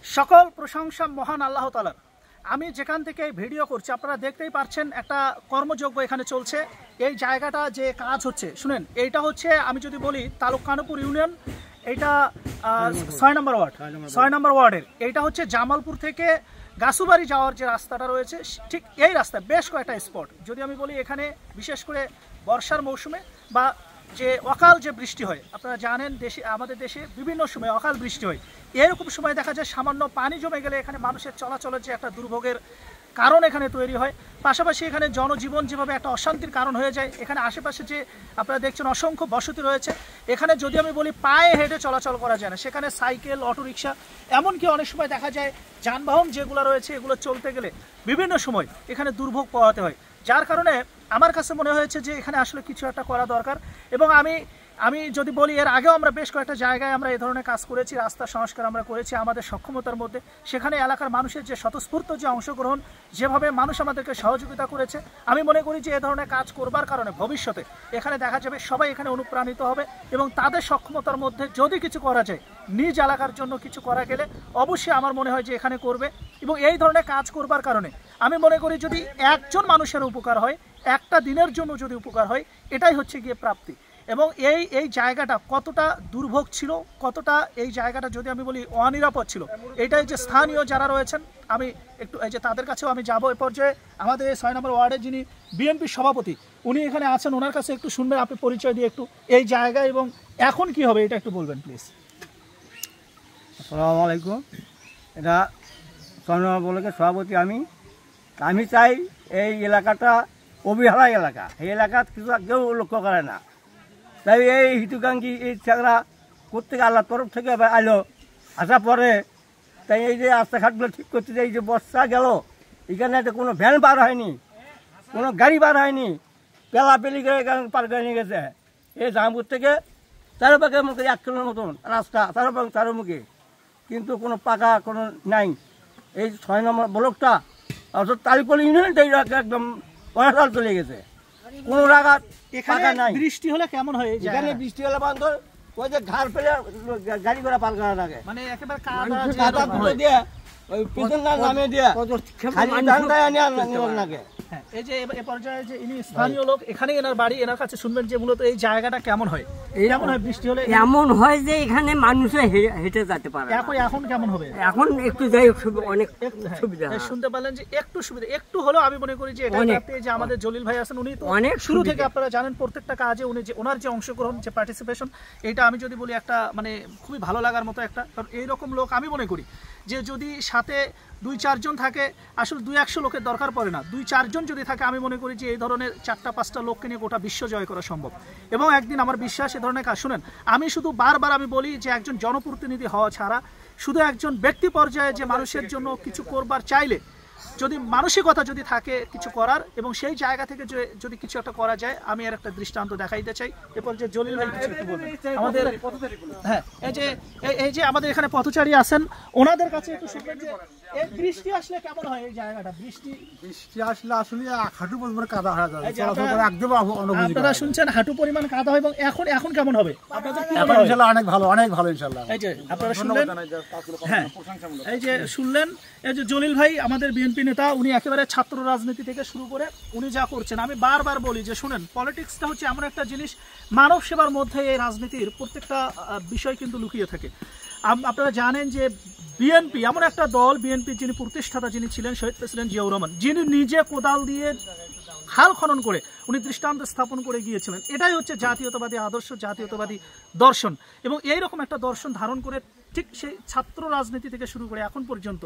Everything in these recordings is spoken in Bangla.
সকল প্রশংসা মহান আল্লাহ তাআলার। আমি যেখান থেকে ভিডিও করছি আপনারা দেখতেই পাচ্ছেন একটা কর্মযজ্ঞ এখানে চলছে। এই জায়গাটা যে কাজ হচ্ছে শুনেন, এইটা হচ্ছে আমি যদি বলি তালুক খানপুর ইউনিয়ন, এইটা 6 নম্বর ওয়ার্ডের। এইটা হচ্ছে জামালপুর থেকে গাছুবাড়ি যাওয়ার যে রাস্তাটা রয়েছে ঠিক এই রাস্তা বেশ কয়েকটা স্পট। যদি আমি বলি এখানে বিশেষ করে বর্ষার মৌসুমে বা যে অকাল যে বৃষ্টি হয়, আপনারা জানেন আমাদের দেশে বিভিন্ন সময় অকাল বৃষ্টি হয়, এরকম সময় দেখা যায় সামান্য পানি জমে গেলে এখানে মানুষের চলাচলের যে একটা দুর্ভোগের কারণ এখানে তৈরি হয়। পাশাপাশি এখানে জনজীবন যেভাবে একটা অশান্তির কারণ হয়ে যায়। এখানে আশেপাশে যে আপনারা দেখছেন অসংখ্য বসতি রয়েছে, এখানে যদি আমি বলি পায়ে হেঁটে চলাচল করা যায় না, সেখানে সাইকেল, অটোরিকশা, এমনকি অনেক সময় দেখা যায় যানবাহন যেগুলো রয়েছে এগুলো চলতে গেলে বিভিন্ন সময় এখানে দুর্ভোগ পোহাতে হয়। যার কারণে আমার কাছে মনে হয়েছে যে এখানে আসলে কিছু একটা করা দরকার। এবং আমি যদি বলি এর আগেও আমরা বেশ কয়েকটা জায়গায় আমরা এই ধরনের কাজ করেছি, রাস্তা সংস্কার আমরা করেছি আমাদের সক্ষমতার মধ্যে। সেখানে এলাকার মানুষের যে স্বতঃস্ফূর্ত যে অংশগ্রহণ, যেভাবে মানুষ আমাদেরকে সহযোগিতা করেছে, আমি মনে করি যে এ ধরনের কাজ করবার কারণে ভবিষ্যতে এখানে দেখা যাবে সবাই এখানে অনুপ্রাণিত হবে এবং তাদের সক্ষমতার মধ্যে যদি কিছু করা যায়, নিজ এলাকার জন্য কিছু করা গেলে অবশ্যই আমার মনে হয় যে এখানে করবে। এবং এই ধরনের কাজ করবার কারণে আমি মনে করি যদি একজন মানুষের উপকার হয়, একটা দিনের জন্য যদি উপকার হয়, এটাই হচ্ছে গিয়ে প্রাপ্তি। এবং এই জায়গাটা কতটা দুর্ভোগ ছিল, কতটা এই জায়গাটা যদি আমি বলি অনিরাপদ ছিল, এটাই যে স্থানীয় যারা রয়েছেন আমি একটু এই যে তাদের কাছেও আমি যাবো। এ পর্যায়ে আমাদের 6 নম্বর ওয়ার্ডের যিনি বিএনপি সভাপতি উনি এখানে আছেন, ওনার কাছে একটু শুনবেন। আপনি পরিচয় দিয়ে একটু এই জায়গা এবং এখন কি হবে এটা একটু বলবেন প্লিজ। আসসালামু আলাইকুম। এটা 6 নম্বর ব্লকের সভাপতি আমি চাই এই এলাকাটা অবহেলা এলাকা, এই এলাকাত কিছু কেউ লক্ষ্য করে না। তাই এই হিতুকাঙ্ক্ষী এই ছেলেরা কোথেকে আল্লাহর তরফ থেকে আসার পরে তাই এই যে রাস্তাঘাটগুলো ঠিক করতে এই যে বর্ষা গেল, এখানে কোনো ভ্যান বার হয়নি, কোনো গাড়ি বার হয়নি, পেলাপেলি করে পার করে নিয়ে গেছে। এই জামপুর থেকে চারোপাখের মুখে 1 কিলোর মতন রাস্তা, চারোমুখে, কিন্তু কোনো পাকা কোনো নাই। এই 6 নম্বর ব্লকটা অর্থাৎ তালিপল ইউনিয়নটা একদম অনাচার চলে গেছে, কোনো রাগাত পাকা নাই। বৃষ্টি হলে কেমন হয়? এখানে বৃষ্টি হলে বন্ধ ওই যে ঘাড় ফেলে গাড়ি ঘোড়া পার করা লাগে, মানে একেবারে কাদা ধুলো দিয়ে ওই পিছন নামে দিয়ে খালি ডান্ডায় আনি আর লাগে। এই যে এ পর্যায়ে যে ইনি স্থানীয় লোক, এখানে এনার বাড়ি, এনার কাছে শুনবেন যে মূলত এই জায়গাটা কেমন হয়। কেমন হয় বৃষ্টি হলে? এমন হয় যে এখানে মানুষে হেঁটে যেতে পারে। এখন কেমন হবে? এখন একটু যাই অনেক সুবিধা। শুনতে পারলেন যে একটু সুবিধা, একটু হলেও আমি মনে করি যে এটা যে আমাদের জলিল ভাই আছেন, উনি তো অনেক শুরু থেকে আপনারা জানেন প্রত্যেকটা কাজে উনি যে ওনার যে অংশগ্রহণ, যে পার্টিসিপেশন, এটা আমি যদি বলি একটা মানে খুবই ভালো লাগার মতো একটা। কারণ এইরকম লোক আমি মনে করি যে যদি সাথে 2-4 জন থাকে, আসলে 200-100 লোকের দরকার পড়ে না, 2-4 জন যদি থাকে আমি মনে করি যে এই ধরনের 4-5টা লোককে নিয়ে গোটা বিশ্ব জয় করা সম্ভব। এবং একদিন আমার বিশ্বাস এ ধরনের কাজ শুনেন, আমি শুধু বারবার আমি বলি যে একজন জনপ্রতিনিধি হওয়া ছাড়া শুধু একজন ব্যক্তি পর্যায়ে যে মানুষের জন্য কিছু করবার চাইলে যদি মানসিকতা যদি থাকে কিছু করার এবং সেই জায়গা থেকে যদি কিছু একটা করা যায়, আমি এর একটা দৃষ্টান্ত দেখাইতে চাই। এরপর যে জলিল ভাই কিছু একটু বলবেন আমাদের। হ্যাঁ, এই যে আমাদের এখানে পথচারী আছেন, ওনাদের কাছে একটু শুনবেন যে এই বৃষ্টি আসলে কেমন হয় এই জায়গাটা। বৃষ্টি আসলে হাঁটু পরিমাণ কাদা হয়ে যায়, একদম আপনারা শুনছেন হাঁটু পরিমাণ কাদা হয়। এবং এখন কেমন হবে আপনাদের? ইনশাআল্লাহ অনেক ভালো ইনশাআল্লাহ। এই যে আপনারা শুনলেন, হ্যাঁ এই যে শুনলেন, এই যে জলিল ভাই আমাদের বিএনপি নেতা, উনি একেবারে ছাত্র রাজনীতি থেকে শুরু করে উনি যা করছেন, আমি বারবার বলি যে শুনেন, পলিটিক্সটা হচ্ছে এমন একটা জিনিস, মানব সেবার মধ্যে এই রাজনীতির প্রত্যেকটা বিষয় কিন্তু লুকিয়ে থাকে। আপনারা জানেন যে বিএনপি এমন একটা দল, বিএনপি যিনি প্রতিষ্ঠাতা যিনি ছিলেন শহীদ প্রেসিডেন্ট জিয়াউর রহমান, যিনি নিজে কোদাল দিয়ে খাল খনন করে উনি দৃষ্টান্ত স্থাপন করে গিয়েছিলেন। এটাই হচ্ছে জাতীয়তাবাদী আদর্শ, জাতীয়তাবাদী দর্শন। এবং এইরকম একটা দর্শন ধারণ করে ঠিক সেই ছাত্র রাজনীতি থেকে শুরু করে এখন পর্যন্ত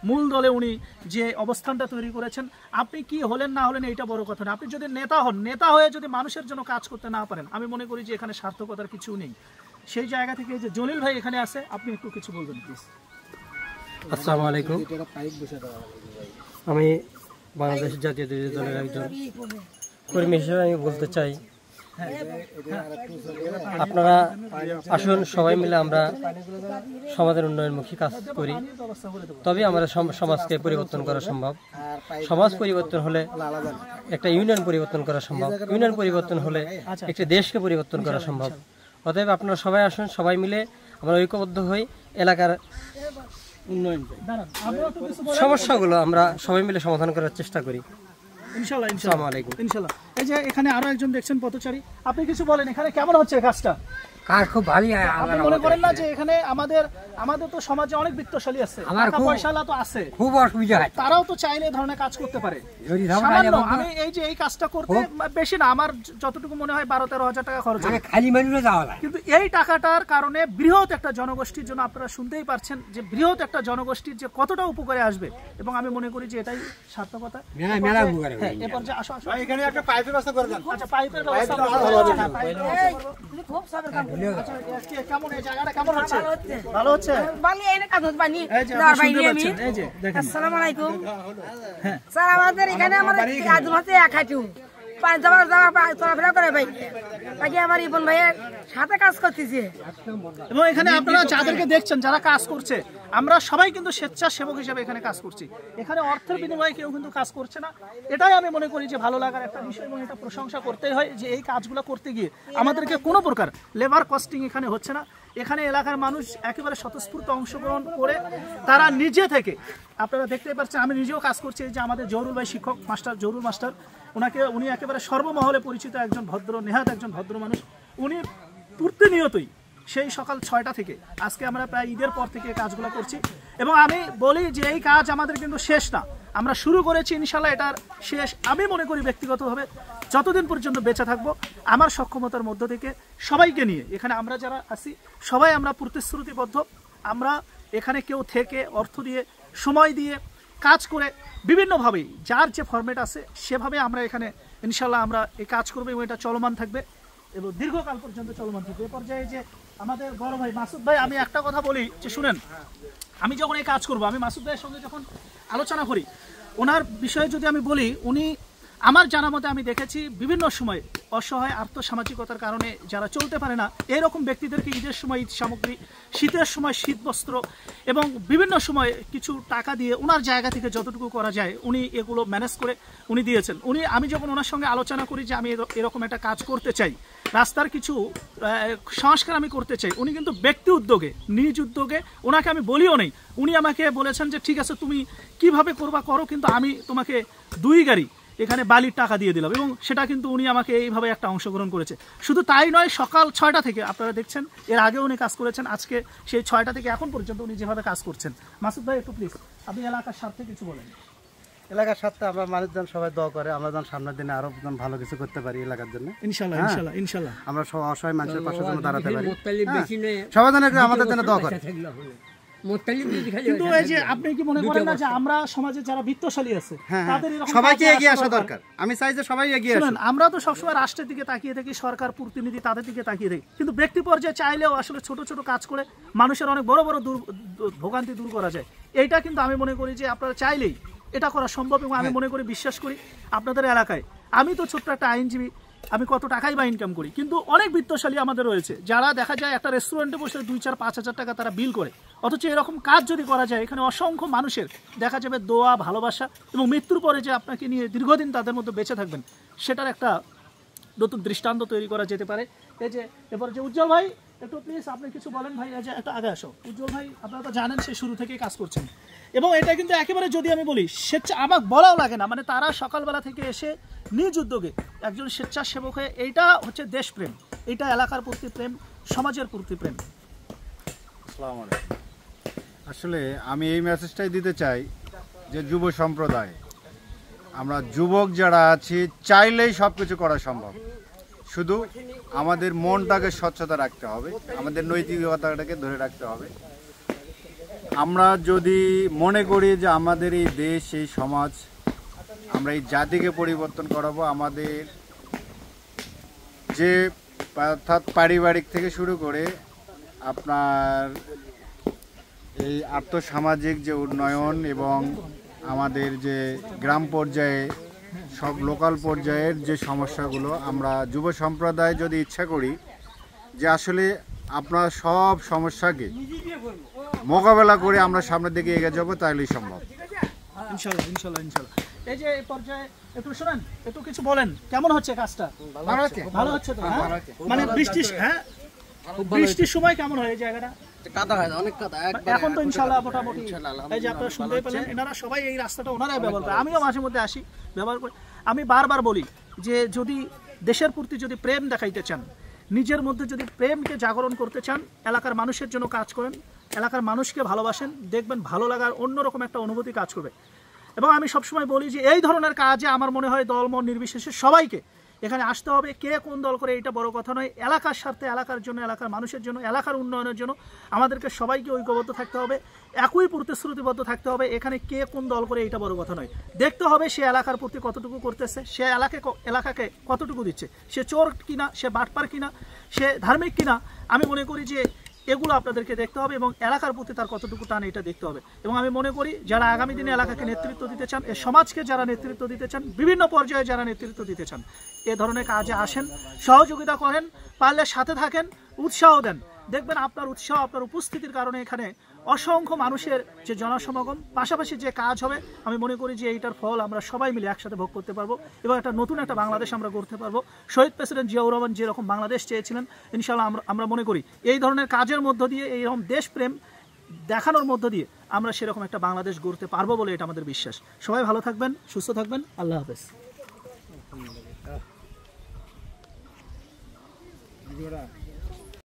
মূল দলে উনি যে অবস্থানটা তৈরি করেছেন, আপনি কি হলেন না হলেন এইটা বড় কথা না, আপনি যদি নেতা হন, নেতা হয়ে যদি মানুষের জন্য কাজ করতে না পারেন, আমি মনে করি যে এখানে সার্থকতার কিছু নেই। সেই জায়গা থেকে যে জলিল ভাই এখানে আছে, আপনি একটু কিছু বলবেন প্লিজ। আসসালামু আলাইকুম। আমি বাংলাদেশ জাতীয় দলের একজন কর্মী হিসেবে আমি বলতে চাই, আপনারা আসুন সবাই মিলে আমরা সমাজের উন্নয়নমুখী কাজ করি, তবে আমরা সমাজকে পরিবর্তন করা সম্ভব। সমাজ পরিবর্তন হলে একটা ইউনিয়ন পরিবর্তন করা সম্ভব, ইউনিয়ন পরিবর্তন হলে একটি দেশকে পরিবর্তন করা সম্ভব। অতএব আপনারা সবাই আসুন, সবাই মিলে আমরা ঐক্যবদ্ধ হই, এলাকার উন্নয়ন চাই। দাঁড়ান, আমরাও তো কিছু বলার- সমস্যাগুলো আমরা সবাই মিলে সমাধান করার চেষ্টা করি। ইনশাল্লাহ আসসালামু ইনশাল্লাহ আলাইকুম। ইনশাল্লাহ। এই যে এখানে আরো একজন দেখছেন পথচারী, আপনি কিছু বলেন এখানে কেমন হচ্ছে কাজটা? কাজ খুব ভালোই আপনি মনে করেন না যে এখানে আমাদের তো সমাজে অনেক বিত্তশালী আছে, টাকা পয়সাওয়ালা তো আছে, খুব অসুবিধা হয় তারাও তো চাইলে এই ধরনের কাজ করতে পারে। যদি সামান্য আমি এই যে এই কাজটা করতে বেশি না, আমার যতটুকু মনে হয় 12-13 হাজার টাকা খরচ হয়, খালি মানুষও যাওয়া যায়। কিন্তু এই টাকাটার কারণে বৃহৎ একটা জনগোষ্ঠীর জন্য আপনারা শুনতেই পারছেন যে বৃহৎ একটা জনগোষ্ঠীর যে কতটা উপকারে আসবে, এবং আমি মনে করি যে এটাই সার্থকতা। মেলা উপকারে হ্যাঁ, এরপর যে আসো আসো, এখানে একটা পাইপের ব্যবস্থা করে দেন। আচ্ছা পাইপের ব্যবস্থা আমরা করবো। হ্যাঁ, পাইপের ব্যবস্থা করবো। আচ্ছা, কেমন এই জায়গাটা কেমন হচ্ছে? ভালো হচ্ছে? এই যে আপনি শুনতে পাচ্ছেন, এই যে দেখেন। আসসালামু আলাইকুম হ্যাঁ। স্যার, আমাদের এখানে আমাদের কাজ হচ্ছে এক হাঁটু যাওয়ার চলাফেরা করে ভাই, বাকি আমার ইবন ভাইয়ের সাথে কাজ করতেছে। এবং এখানে আপনারা যাদেরকে দেখছেন যারা কাজ করছে, আমরা সবাই কিন্তু স্বেচ্ছাসেবক হিসেবে এখানে কাজ করছি। এখানে অর্থের বিনিময়ে কেউ কিন্তু কাজ করছে না। এটাই আমি মনে করি যে ভালো লাগার একটা বিষয়, এবং এটা প্রশংসা করতেই হয় যে এই কাজগুলো করতে গিয়ে আমাদেরকে কোনো প্রকার লেবার কস্টিং এখানে হচ্ছে না। এখানে এলাকার মানুষ একেবারে স্বতঃস্ফূর্ত অংশগ্রহণ করে তারা নিজে থেকে, আপনারা দেখতে পাচ্ছেন আমি নিজেও কাজ করছি। এই যে আমাদের জহুরুল ভাই শিক্ষক মাস্টার, জহুরুল মাস্টার, উনি একেবারে সর্বমহলে পরিচিত একজন ভদ্র, নেহাত একজন ভদ্র মানুষ। উনি প্রতিনিয়তই সেই সকাল 6টা থেকে আজকে আমরা প্রায় ঈদের পর থেকে কাজগুলো করছি, এবং আমি বলি যে এই কাজ আমাদের কিন্তু শেষ না, আমরা শুরু করেছি, ইনশাল্লাহ এটার শেষ আমি মনে করি ব্যক্তিগতভাবে যতদিন পর্যন্ত বেঁচে থাকবো আমার সক্ষমতার মধ্য থেকে সবাইকে নিয়ে এখানে আমরা যারা আছি সবাই আমরা প্রতিশ্রুতিবদ্ধ। আমরা এখানে কেউ থেকে অর্থ দিয়ে, সময় দিয়ে, কাজ করে বিভিন্নভাবেই যার যে ফরম্যাট আছে সেভাবে আমরা এখানে ইনশাল্লাহ আমরা এই কাজ করবো, এবং এটা চলমান থাকবে এবং দীর্ঘকাল পর্যন্ত চলমান থাকবে। এ পর্যায়ে যে আমাদের বড় ভাই মাসুদ ভাই, আমি একটা কথা বলি যে শুনেন, আমি যখন এই কাজ করব, আমি মাসুদ ভাইয়ের সঙ্গে যখন আলোচনা করি, ওনার বিষয়ে যদি আমি বলি, উনি আমার জানা মতে আমি দেখেছি বিভিন্ন সময় অসহায় আর্থসামাজিকতার কারণে যারা চলতে পারে না, এরকম ব্যক্তিদেরকে ঈদের সময় ঈদ সামগ্রী, শীতের সময় শীত বস্ত্র এবং বিভিন্ন সময় কিছু টাকা দিয়ে ওনার জায়গা থেকে যতটুকু করা যায় উনি এগুলো ম্যানেজ করে উনি দিয়েছেন। আমি যখন ওনার সঙ্গে আলোচনা করি যে আমি এরকম একটা কাজ করতে চাই, রাস্তার কিছু সংস্কার আমি করতে চাই, উনি কিন্তু ব্যক্তি উদ্যোগে, নিজ উদ্যোগে, ওনাকে আমি বলিও নেই, উনি আমাকে বলেছেন যে ঠিক আছে তুমি কিভাবে করবা করো, কিন্তু আমি তোমাকে 2 গাড়ি এখানে বালির টাকা দিয়ে দিলাম, এবং সেটা কিন্তু উনি আমাকে এইভাবে একটা অংশগ্রহণ করেছে। শুধু তাই নয়, সকাল 6টা থেকে আপনারা দেখছেন, এর আগে উনি কাজ করেছেন, আজকে সেই 6টা থেকে এখন পর্যন্ত উনি যেভাবে কাজ করছেন। মাসুদ ভাই একটু প্লিজ আপনি এলাকার স্বার্থে কিছু বলেন। এলাকার সাথে আমরা মানুষজন সবাই দোয়া করে, আমরা যেন সামনের দিনে আরো ভালো কিছু করতে পারি এলাকার জন্য। ইনশাল্লাহ ইনশাল্লাহ ইনশাল্লাহ আমরা সব অসহায় মানুষের পাশে যেন দাঁড়াতে পারি। বেশি নেই, সবাই যেন আমাদের জন্য দোয়া করে। কিন্তু এই যে আপনি কি মনে করেন না যে আমরা সমাজে যারা বিত্তশালী আছে তাদের এরকম সবাইকে কাজে এগিয়ে আসা আসা দরকার। আমি চাই যে সবাই এগিয়ে আসুক। শুনুন, আমরা তো সবসময় রাষ্ট্রের দিকে তাকিয়ে থাকি, সরকার প্রতিনিধি তাদের দিকে তাকিয়ে থাকি, কিন্তু ব্যক্তি পর্যায়ে চাইলেও আসলে ছোট ছোট কাজ করে মানুষের অনেক বড় বড় ভোগান্তি দূর করা যায়। এইটা কিন্তু আমি মনে করি যে আপনারা চাইলেই এটা করা সম্ভব, এবং আমি মনে করি, বিশ্বাস করি আপনাদের এলাকায়, আমি তো ছোট্ট একটা আইনজীবী, আমি কত টাকাই বা ইনকাম করি, কিন্তু অনেক বিত্তশালী আমাদের রয়েছে যারা দেখা যায় একটা রেস্টুরেন্টে বসে 2-4-5 হাজার টাকা তারা বিল করে, অথচ এরকম কাজ যদি করা যায় এখানে অসংখ্য মানুষের দেখা যাবে দোয়া, ভালোবাসা, এবং মৃত্যুর পরে যে আপনাকে নিয়ে দীর্ঘদিন তাদের মধ্যে বেঁচে থাকবেন সেটার একটা নতুন দৃষ্টান্ত তৈরি করা যেতে পারে। এই যে এবার যে উজ্জ্বল ভাই, একটু প্লিজ আপনি কিছু বলেন ভাই, এই যে একটু আগে আসো। উজ্জ্বল ভাই আপনারা তো জানেন সে শুরু থেকেই কাজ করছেন, এবং এটা কিন্তু একেবারে যদি আমি বলি আমাকে বলাও লাগে না, মানে তারা সকালবেলা থেকে এসে নিজ উদ্যোগে একজন স্বেচ্ছাসেবক হয়ে, এইটা হচ্ছে দেশপ্রেম, এইটা এলাকার প্রতি প্রেম, সমাজের প্রতি প্রেম। আসসালামু আলাইকুম। আসলে আমি এই মেসেজটাই দিতে চাই যে যুব সম্প্রদায়, আমরা যুবক যারা আছি চাইলেই সব কিছু করা সম্ভব, শুধু আমাদের মনটাকে স্বচ্ছতা রাখতে হবে, আমাদের নৈতিকতাটাকে ধরে রাখতে হবে। আমরা যদি মনে করি যে আমাদের এই দেশ, এই সমাজ, আমরা এই জাতিকে পরিবর্তন করাবো, আমাদের যে অর্থাৎ পারিবারিক থেকে শুরু করে আপনার এই আর্থসামাজিক যে উন্নয়ন এবং আমাদের যে গ্রাম পর্যায়ে সব লোকাল পর্যায়ের যে সমস্যাগুলো, আমরা যুব সম্প্রদায় যদি ইচ্ছা করি যে আসলে আপনার সব সমস্যাকে মোকাবেলা করে আমরা সামনের দিকে এগিয়ে যাবো, তাহলেই সম্ভব। ইনশাল্লাহ ইনশাল্লাহ ইনশাল্লাহ। এই যে এই পর্যায়ে একটু শুনেন, একটু কিছু বলেন, কেমন হচ্ছে কাজটা? ভালো হচ্ছে তো? মানে বৃষ্টির সময় কেমন হয় এই জায়গাটা? এখন তো ইনশাআল্লাহ মোটামুটি এই যে আপনারা শুনতেই পেলেন, এনারা সবাই এই রাস্তাটা ওনারাই ব্যবহার করে, আমিও মাঝে মধ্যে আসি ব্যবহার করি। আমি বারবার বলি যে যদি দেশের প্রতি যদি প্রেম দেখাইতে চান, নিজের মধ্যে যদি প্রেমকে জাগরণ করতে চান, এলাকার মানুষের জন্য কাজ করেন, এলাকার মানুষকে ভালোবাসেন, দেখবেন ভালো লাগার অন্যরকম একটা অনুভূতি কাজ করবে। এবং আমি সবসময় বলি যে এই ধরনের কাজে আমার মনে হয় দলমত নির্বিশেষে সবাইকে এখানে আসতে হবে। কে কোন দল করে এটা বড় কথা নয়, এলাকার স্বার্থে, এলাকার জন্য, এলাকার মানুষের জন্য, এলাকার উন্নয়নের জন্য আমাদেরকে সবাইকে ঐক্যবদ্ধ থাকতে হবে, একই প্রতিশ্রুতিবদ্ধ থাকতে হবে। এখানে কে কোন দল করে এটা বড় কথা নয়, দেখতে হবে সে এলাকার প্রতি কতটুকু করতেছে, সে এলাকাকে কতটুকু দিচ্ছে, সে চোর কিনা, সে বাটপার কিনা, সে ধার্মিক কিনা। আমি মনে করি যে এগুলো আপনাদেরকে দেখতে হবে এবং এলাকার প্রতি তার কতটুকু টান এটা দেখতে হবে। এবং আমি মনে করি যারা আগামী দিনে এলাকাকে নেতৃত্ব দিতে চান, এই সমাজকে যারা নেতৃত্ব দিতে চান, বিভিন্ন পর্যায়ে যারা নেতৃত্ব দিতে চান, এ ধরনের কাজে আসেন, সহযোগিতা করেন, পারলে সাথে থাকেন, উৎসাহ দেন। দেখবেন আপনার উৎসাহ, আপনার উপস্থিতির কারণে এখানে অসংখ্য মানুষের যে জনসমাগম, পাশাপাশি যে কাজ হবে, আমি মনে করি যে এইটার ফল আমরা সবাই মিলে একসাথে ভোগ করতে পারবো এবং একটা নতুন একটা বাংলাদেশ আমরা গড়তে পারবো। শহীদ প্রেসিডেন্ট জিয়াউর রহমান যেরকম বাংলাদেশ চেয়েছিলেন, ইনশাআল্লাহ আমরা মনে করি এই ধরনের কাজের মধ্য দিয়ে, এইরকম দেশপ্রেম দেখানোর মধ্য দিয়ে আমরা সেরকম একটা বাংলাদেশ গড়তে পারবো বলে এটা আমাদের বিশ্বাস। সবাই ভালো থাকবেন, সুস্থ থাকবেন, আল্লাহ হাফেজ।